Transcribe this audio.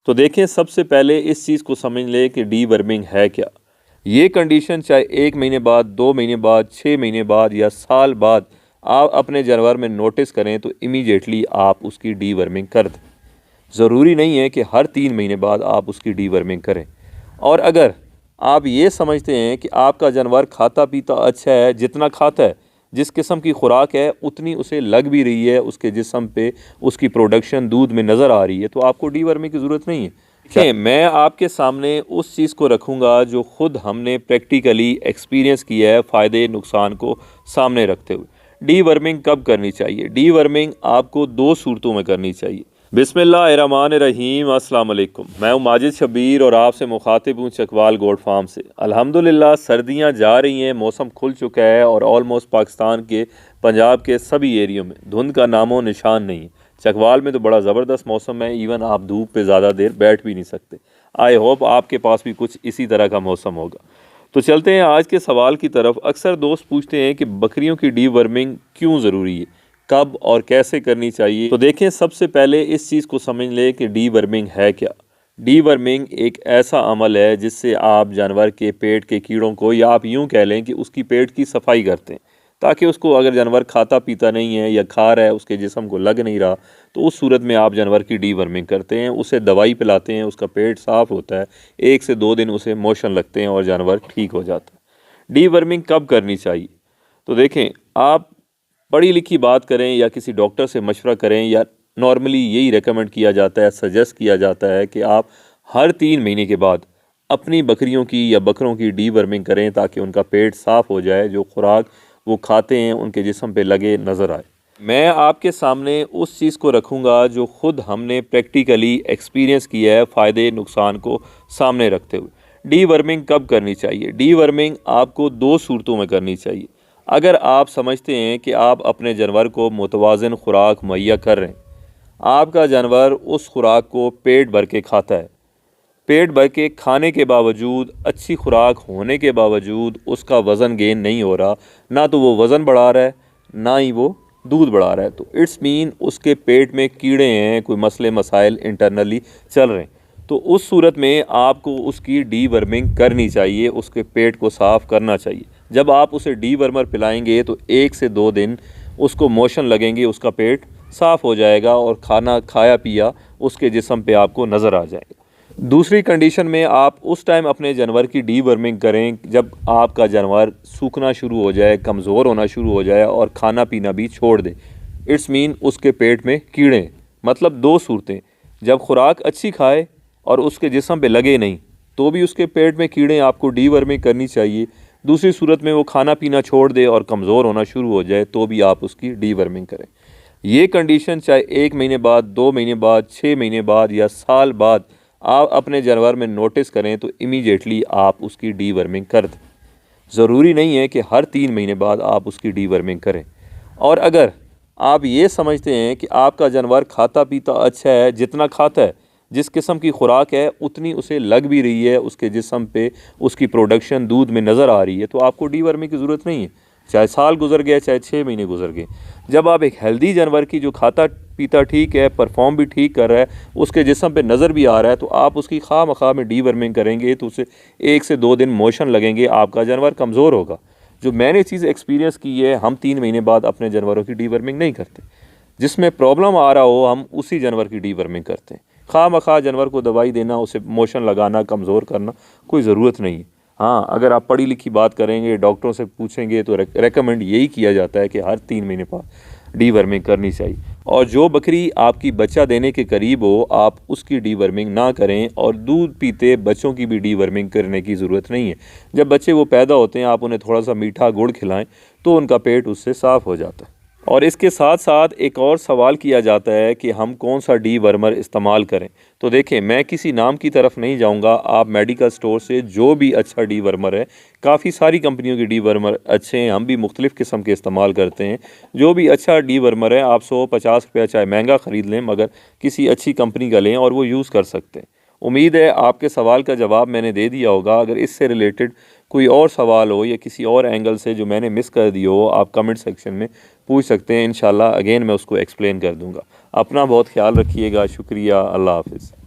तो देखें, सबसे पहले इस चीज़ को समझ लें कि डीवर्मिंग है क्या। ये कंडीशन चाहे 1 महीने बाद, 2 महीने बाद, 6 महीने बाद या साल बाद आप अपने जानवर में नोटिस करें तो इमीडिएटली आप उसकी डीवर्मिंग कर दें। ज़रूरी नहीं है कि हर 3 महीने बाद आप उसकी डीवर्मिंग करें। और अगर आप ये समझते हैं कि आपका जानवर खाता पीता अच्छा है, जितना खाता है, जिस किस्म की खुराक है उतनी उसे लग भी रही है, उसके जिस्म पे उसकी प्रोडक्शन दूध में नज़र आ रही है, तो आपको डीवर्मिंग की ज़रूरत नहीं है। देखिए, मैं आपके सामने उस चीज़ को रखूँगा जो ख़ुद हमने प्रैक्टिकली एक्सपीरियंस किया है, फ़ायदे नुकसान को सामने रखते हुए। डीवर्मिंग कब करनी चाहिए? डीवर्मिंग आपको 2 सूरतों में करनी चाहिए। बिस्मिल्लाहिर्रहमानिर्रहीम। अस्सलाम वालेकुम। मैं हूं माजिद शब्बीर और आपसे मुखातिब हूं चकवाल गोट फार्म से। अल्हम्दुलिल्लाह सर्दियां जा रही हैं, मौसम खुल चुका है और ऑलमोस्ट पाकिस्तान के पंजाब के सभी एरियो में धुंध का नामो निशान नहीं है। चकवाल में तो बड़ा ज़बरदस्त मौसम है, इवन आप धूप पे ज़्यादा देर बैठ भी नहीं सकते। आई होप आपके पास भी कुछ इसी तरह का मौसम होगा। तो चलते हैं आज के सवाल की तरफ। अक्सर दोस्त पूछते हैं कि बकरियों की डीवर्मिंग क्यों ज़रूरी है, कब और कैसे करनी चाहिए। तो देखें, सबसे पहले इस चीज़ को समझ लें कि डीवर्मिंग है क्या। डीवर्मिंग एक ऐसा अमल है जिससे आप जानवर के पेट के कीड़ों को, या आप यूँ कह लें कि उसकी पेट की सफाई करते हैं, ताकि उसको, अगर जानवर खाता पीता नहीं है या खा रहा है, उसके जिस्म को लग नहीं रहा, तो उस सूरत में आप जानवर की डीवर्मिंग करते हैं, उसे दवाई पिलाते हैं, उसका पेट साफ़ होता है, 1 से 2 दिन उसे मोशन लगते हैं और जानवर ठीक हो जाता है। डीवर्मिंग कब करनी चाहिए? तो देखें, आप पढ़ी लिखी बात करें या किसी डॉक्टर से मशवरा करें, या नॉर्मली यही रेकमेंड किया जाता है, सजेस्ट किया जाता है कि आप हर 3 महीने के बाद अपनी बकरियों की या बकरों की डीवर्मिंग करें, ताकि उनका पेट साफ़ हो जाए, जो खुराक वो खाते हैं उनके जिस्म पे लगे नज़र आए। मैं आपके सामने उस चीज़ को रखूँगा जो ख़ुद हमने प्रैक्टिकली एक्सपीरियंस किया है, फ़ायदे नुकसान को सामने रखते हुए। डीवर्मिंग कब करनी चाहिए? डीवर्मिंग आपको 2 सूरतों में करनी चाहिए। अगर आप समझते हैं कि आप अपने जानवर को मुतवाज़िन खुराक मुहैया कर रहे हैं, आपका जानवर उस खुराक को पेट भर के खाता है, पेट भर के खाने के बावजूद, अच्छी खुराक होने के बावजूद उसका वज़न गेन नहीं हो रहा, ना तो वो वज़न बढ़ा रहा है, ना ही वो दूध बढ़ा रहा है, तो इट्स मीन उसके पेट में कीड़े हैं, कोई मसले मसाइल इंटरनली चल रहे हैं। तो उस सूरत में आपको उसकी डीवर्मिंग करनी चाहिए, उसके पेट को साफ़ करना चाहिए। जब आप उसे डीवर्मर पिलाएंगे तो 1 से 2 दिन उसको मोशन लगेंगे, उसका पेट साफ़ हो जाएगा और खाना खाया पिया उसके जिस्म पे आपको नज़र आ जाएगा। दूसरी कंडीशन में आप उस टाइम अपने जानवर की डीवर्मिंग करें जब आपका जानवर सूखना शुरू हो जाए, कमज़ोर होना शुरू हो जाए और खाना पीना भी छोड़ दे। इट्स मीन उसके पेट में कीड़े, मतलब 2 सूरतें, जब खुराक अच्छी खाए और उसके जिस्म पे लगे नहीं, तो भी उसके पेट में कीड़े, आपको डीवर्मिंग करनी चाहिए। दूसरी सूरत में वो खाना पीना छोड़ दे और कमज़ोर होना शुरू हो जाए, तो भी आप उसकी डीवर्मिंग करें। ये कंडीशन चाहे 1 महीने बाद, 2 महीने बाद, 6 महीने बाद या साल बाद आप अपने जानवर में नोटिस करें तो इमीडिएटली आप उसकी डीवर्मिंग कर दें। ज़रूरी नहीं है कि हर 3 महीने बाद आप उसकी डीवर्मिंग करें। और अगर आप ये समझते हैं कि आपका जानवर खाता पीता अच्छा है, जितना खाता है, जिस किस्म की खुराक है उतनी उसे लग भी रही है, उसके जिस्म पे उसकी प्रोडक्शन दूध में नज़र आ रही है, तो आपको डीवर्मिंग की ज़रूरत नहीं है। चाहे साल गुजर गया, चाहे 6 महीने गुजर गए, जब आप एक हेल्दी जानवर की, जो खाता पीता ठीक है, परफॉर्म भी ठीक कर रहा है, उसके जिस्म पे नज़र भी आ रहा है, तो आप उसकी खा मखा में डीवर्मिंग करेंगे तो उसे 1 से 2 दिन मोशन लगेंगे, आपका जानवर कमज़ोर होगा। जो मैंने चीज़ एक्सपीरियंस की है, हम 3 महीने बाद अपने जानवरों की डीवर्मिंग नहीं करते। जिसमें प्रॉब्लम आ रहा हो हम उसी जानवर की डीवर्मिंग करते हैं। खा मखा जानवर को दवाई देना, उसे मोशन लगाना, कमज़ोर करना कोई ज़रूरत नहीं है। हाँ, अगर आप पढ़ी लिखी बात करेंगे, डॉक्टरों से पूछेंगे, तो रेकमेंड यही किया जाता है कि हर 3 महीने बाद डीवर्मिंग करनी चाहिए। और जो बकरी आपकी बच्चा देने के करीब हो, आप उसकी डीवर्मिंग ना करें, और दूध पीते बच्चों की भी डीवर्मिंग करने की ज़रूरत नहीं है। जब बच्चे वो पैदा होते हैं, आप उन्हें थोड़ा सा मीठा गुड़ खिलाएं तो उनका पेट उससे साफ़ हो जाता है। और इसके साथ साथ एक और सवाल किया जाता है कि हम कौन सा डीवर्मर इस्तेमाल करें। तो देखें, मैं किसी नाम की तरफ नहीं जाऊंगा, आप मेडिकल स्टोर से जो भी अच्छा डीवर्मर है, काफ़ी सारी कंपनियों के डीवर्मर अच्छे हैं, हम भी मुख्तलिफ़ किस्म के इस्तेमाल करते हैं। जो भी अच्छा डीवर्मर है, आप 100-50 रुपया चाहे महंगा ख़रीद लें, मगर किसी अच्छी कंपनी का लें और वो यूज़ कर सकते हैं। उम्मीद है आपके सवाल का जवाब मैंने दे दिया होगा। अगर इससे रिलेटेड कोई और सवाल हो या किसी और एंगल से जो मैंने मिस कर दिया हो, आप कमेंट सेक्शन में पूछ सकते हैं। इंशाल्लाह अगेन मैं उसको एक्सप्लेन कर दूंगा। अपना बहुत ख्याल रखिएगा। शुक्रिया। अल्लाह हाफ़िज़।